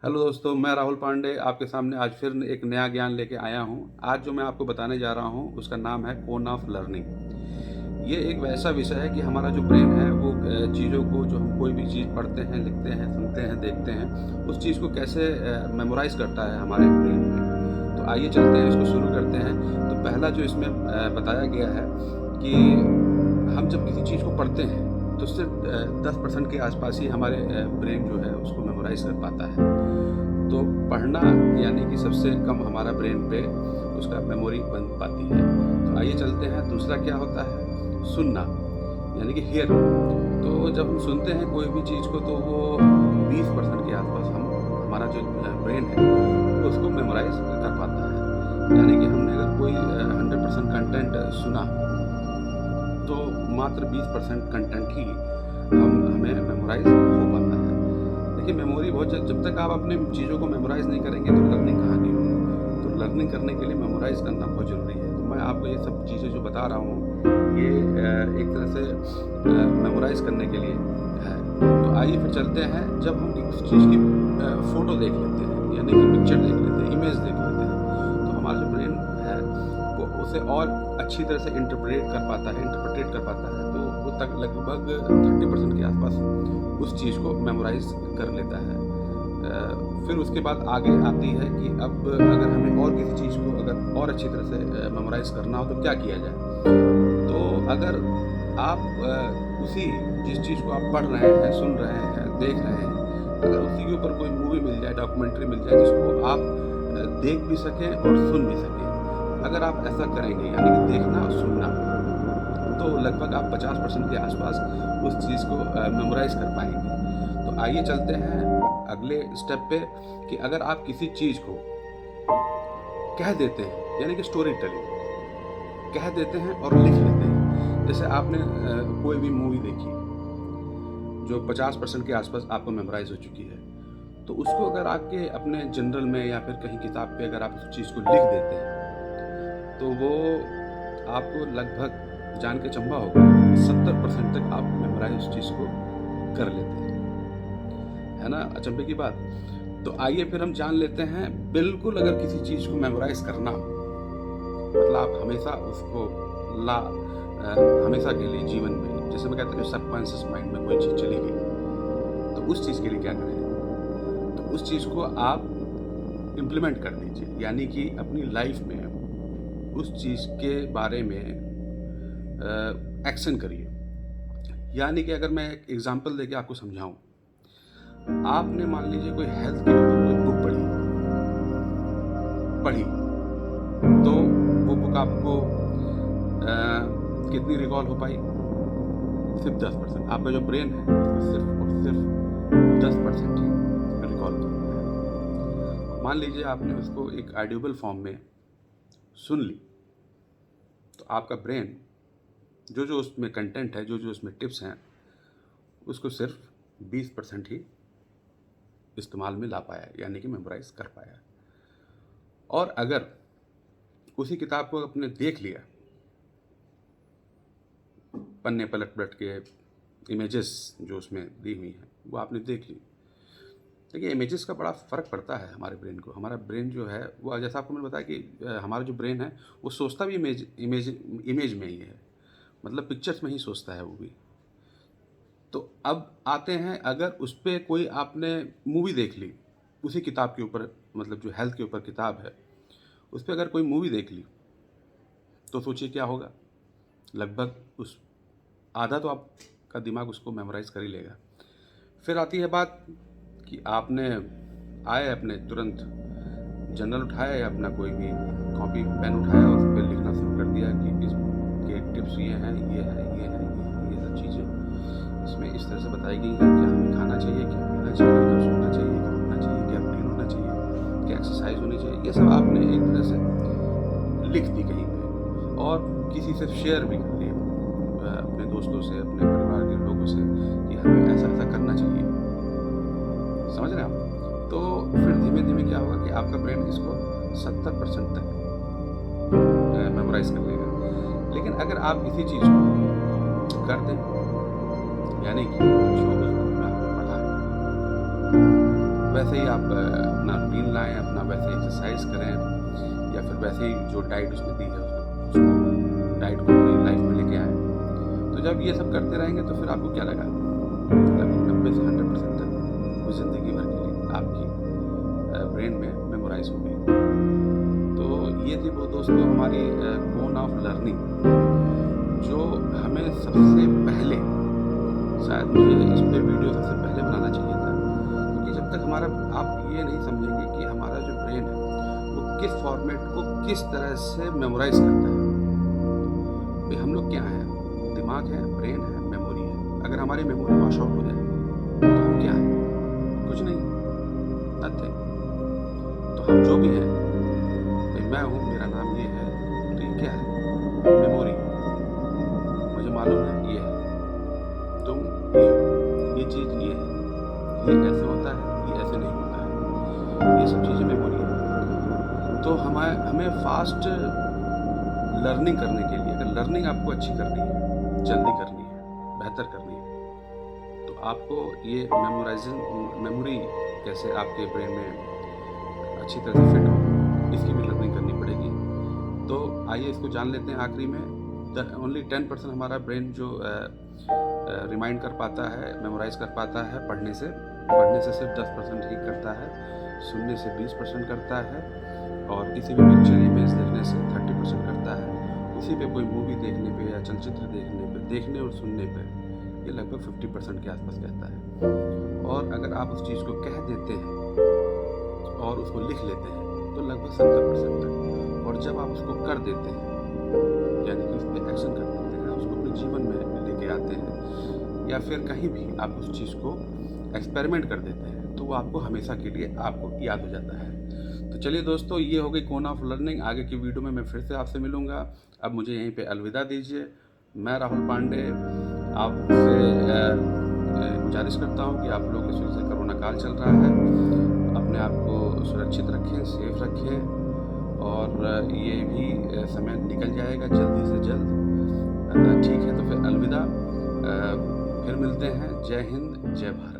Hello दोस्तों, मैं राहुल पांडे आपके सामने आज फिर एक नया ज्ञान लेके आया हूँ। आज जो मैं आपको बताने जा रहा हूँ उसका नाम है कोन ऑफ लर्निंग। ये एक वैसा विषय है कि हमारा जो ब्रेन है वो चीज़ों को, जो हम कोई भी चीज़ पढ़ते हैं, लिखते हैं, सुनते हैं, देखते हैं, उस चीज़ को कैसे मेमोराइज़ करता है हमारे ब्रेन में। तो आइए चलते हैं, इसको शुरू करते हैं। तो पहला जो इसमें बताया गया है कि हम जब किसी चीज़ को पढ़ते हैं तो सिर्फ 10% के आसपास ही हमारे ब्रेन जो है उसको मेमोराइज़ कर पाता है। तो पढ़ना यानी कि सबसे कम हमारा ब्रेन पे उसका मेमोरी बन पाती है। तो आइए चलते हैं, दूसरा क्या होता है, सुनना यानी कि हियर। तो जब हम सुनते हैं कोई भी चीज़ को तो वो 20% के आसपास हमारा जो ब्रेन है वो उसको मेमोराइज़ कर पाता है। यानी कि हमने अगर कोई 100% कंटेंट सुना तो मात्र 20% कंटेंट ही हमें मेमोराइज़ हो पाता है। देखिए, मेमोरी बहुत जब तक आप अपने चीज़ों को मेमोराइज़ नहीं करेंगे तो लर्निंग कहाँ की होगी। तो लर्निंग करने के लिए मेमोराइज़ करना बहुत ज़रूरी है। तो मैं आपको ये सब चीज़ें जो बता रहा हूँ ये एक तरह से मेमोराइज़ करने के लिए है। तो आइए फिर चलते हैं, जब हम उस चीज़ की फ़ोटो देख लेते हैं यानी कि पिक्चर देख लेते हैं, इमेज देख लेते हैं, तो हमारा जो ब्रेन है वो उसे और अच्छी तरह से इंटरप्रेट कर पाता है। तो वो तक लगभग 30% के आसपास उस चीज़ को मेमोराइज़ कर लेता है। फिर उसके बाद आगे आती है कि अब अगर हमें और किसी चीज़ को अगर और अच्छी तरह से मेमोराइज़ करना हो तो क्या किया जाए। तो अगर आप उसी जिस चीज़ को आप पढ़ रहे हैं, सुन रहे हैं, देख रहे हैं, अगर उसी के ऊपर कोई मूवी मिल जाए, डॉक्यूमेंट्री मिल जाए जिसको आप देख भी सकें और सुन भी सकें, अगर आप ऐसा करेंगे यानी कि देखना और सुनना, तो लगभग आप 50% के आसपास उस चीज़ को मेमोराइज़ कर पाएँगे। तो आइए चलते हैं अगले स्टेप पे कि अगर आप किसी चीज़ को कह देते हैं यानी कि स्टोरी टेलिंग कह देते हैं और लिख लेते हैं। जैसे आपने कोई भी मूवी देखी जो 50% के आसपास आपको मेमोराइज़ हो चुकी है, तो उसको अगर आपके अपने जर्नल में या फिर कहीं किताब पे अगर आप उस चीज़ को लिख देते हैं तो वो आपको लगभग जान के चंबा होगा 70% तक आप मेमोराइज़ उस चीज़ को कर लेते हैं। है ना अचंभे की बात? तो आइए फिर हम जान लेते हैं, बिल्कुल अगर किसी चीज़ को मेमोराइज़ करना हो, मतलब आप हमेशा उसको हमेशा के लिए जीवन में, जैसे मैं कहता हूँ सबकॉन्शियस माइंड में कोई चीज़ चली गई, तो उस चीज़ के लिए क्या करें? तो उस चीज़ को आप इम्प्लीमेंट कर दीजिए, यानी कि अपनी लाइफ में उस चीज़ के बारे में एक्शन करिए। यानी कि अगर मैं एक एग्ज़ाम्पल देके आपको समझाऊँ, आपने मान लीजिए कोई हेल्थ के ऊपर कोई बुक पढ़ी, तो वो बुक आपको कितनी रिकॉल हो पाई? सिर्फ 10%। आपका जो ब्रेन है वो सिर्फ और सिर्फ 10% ही रिकॉल कर पाया। मान लीजिए आपने उसको एक ऑडिबल फॉर्म में सुन ली, तो आपका ब्रेन जो उसमें कंटेंट है, जो उसमें टिप्स हैं, उसको सिर्फ 20% ही इस्तेमाल में ला पाया, यानी कि मेमोराइज़ कर पाया। और अगर उसी किताब को आपने देख लिया, पन्ने पलट-पलट के इमेजेस जो उसमें दी हुई हैं, वो आपने देख ली। देखिए, इमेजेस का बड़ा फ़र्क पड़ता है हमारे ब्रेन को। हमारा ब्रेन जो है वो, जैसा आपको मैंने बताया कि हमारा जो ब्रेन है वो सोचता भी इमेज में ही है, मतलब पिक्चर्स में ही सोचता है वो भी। तो अब आते हैं, अगर उस पे कोई आपने मूवी देख ली, उसी किताब के ऊपर, मतलब जो हेल्थ के ऊपर किताब है, उस पे अगर कोई मूवी देख ली, तो सोचिए क्या होगा? लगभग उस आधा तो आपका दिमाग उसको मेमोराइज़ कर ही लेगा। फिर आती है बात कि आपने आए अपने तुरंत जर्नल उठाया या अपना कोई भी कॉपी पेन उठाया और उस पे लिखना शुरू कर दिया कि इसके टिप्स ये हैं, ये है, ये है, ये सब चीज़ें इसमें इस तरह से बताई गई हैं। क्या हमें खाना चाहिए, क्या पीना चाहिए, कब सोना चाहिए, कब उठना चाहिए, क्या रूटीन होना चाहिए, क्या एक्सरसाइज होनी चाहिए, ये सब आपने एक तरह से लिख दी कहीं पे और किसी से शेयर भी कर लिया, अपने दोस्तों से, अपने परिवार के लोगों से, कि हमें ऐसा-ऐसा करना चाहिए। समझ रहे हैं आप? तो फिर धीमे-धीमे क्या होगा कि आपका ब्रेन इसको 70% तक मेमोराइज़ कर लेगा। लेकिन अगर आप किसी चीज़ को कर दें, यानी कि जो उस बुक में आपने पढ़ा है, वैसे ही आप अपना रूटीन लाएँ, अपना वैसे एक्सरसाइज करें या फिर वैसे ही जो डाइट उसमें दी है उसको डाइट को अपनी लाइफ में लेके आएँ। तो जब ये सब करते रहेंगे तो फिर आपको क्या लगा, लगभग 90 से 100% तक वो ज़िंदगी भर के लिए आपकी ब्रेन में मेमोराइज़ हो गई। तो ये थी वो दोस्तों हमारी कोन ऑफ लर्निंग, जो हमें सबसे पहले, शायद मुझे इस पे वीडियो सबसे पहले बनाना चाहिए था, क्योंकि जब तक हमारा आप ये नहीं समझेंगे कि हमारा जो ब्रेन है वो किस फॉर्मेट को किस तरह से मेमोराइज़ करता है। भाई हम लोग क्या हैं, दिमाग है, ब्रेन है, मेमोरी है। अगर हमारी मेमोरी वॉश आउट हो जाए तो हम क्या हैं, कुछ नहीं, नथिंग। तो हम जो भी हैं, भाई मैं हूँ, मेरा नाम ये है, तो ये क्या है, मेमोरी। मुझे मालूम है ये है, तुम ये हो, ये चीज़ ये है, ये ऐसे होता है, ये ऐसे नहीं होता है, ये सब चीज़ें मेमोरी है। तो हमें फास्ट लर्निंग करने के लिए, अगर लर्निंग आपको अच्छी करनी है, जल्दी करनी है, बेहतर करनी है, तो आपको ये मेमोरी कैसे आपके ब्रेन में अच्छी तरह से फिट हो, इसकी भी लर्निंग करनी पड़ेगी। तो आइए इसको जान लेते हैं। आखिरी में ओनली 10% हमारा ब्रेन जो रिमाइंड कर पाता है, मेमोराइज कर पाता है पढ़ने से सिर्फ 10% ही करता है, सुनने से 20% करता है, और किसी भी पिक्चर इमेज देखने से 30% करता है। किसी पे कोई मूवी देखने पे या चलचित्र देखने और सुनने पे ये लगभग 50% के आसपास कहता है। और अगर आप उस चीज़ को कह देते हैं और उसको लिख लेते हैं तो लगभग 70% तक। और जब आप उसको कर देते हैं, यानी कि उस पर एक्शन कर देते हैं, उसको अपने जीवन में लेके आते हैं, या फिर कहीं भी आप उस चीज़ को एक्सपेरिमेंट कर देते हैं, तो वो आपको हमेशा के लिए आपको याद हो जाता है। तो चलिए दोस्तों, ये हो गई कोन ऑफ लर्निंग। आगे की वीडियो में मैं फिर से आपसे मिलूँगा। अब मुझे यहीं पे अलविदा दीजिए। मैं राहुल पांडे आपसे गुजारिश करता हूँ कि आप लोग, इस वजह से कोरोना काल चल रहा है, अपने आप को सुरक्षित रखें, सेफ रखें, और ये भी समय निकल जाएगा जल्दी से जल्द। ठीक है, तो फिर अलविदा, फिर मिलते हैं। जय हिंद, जय भारत।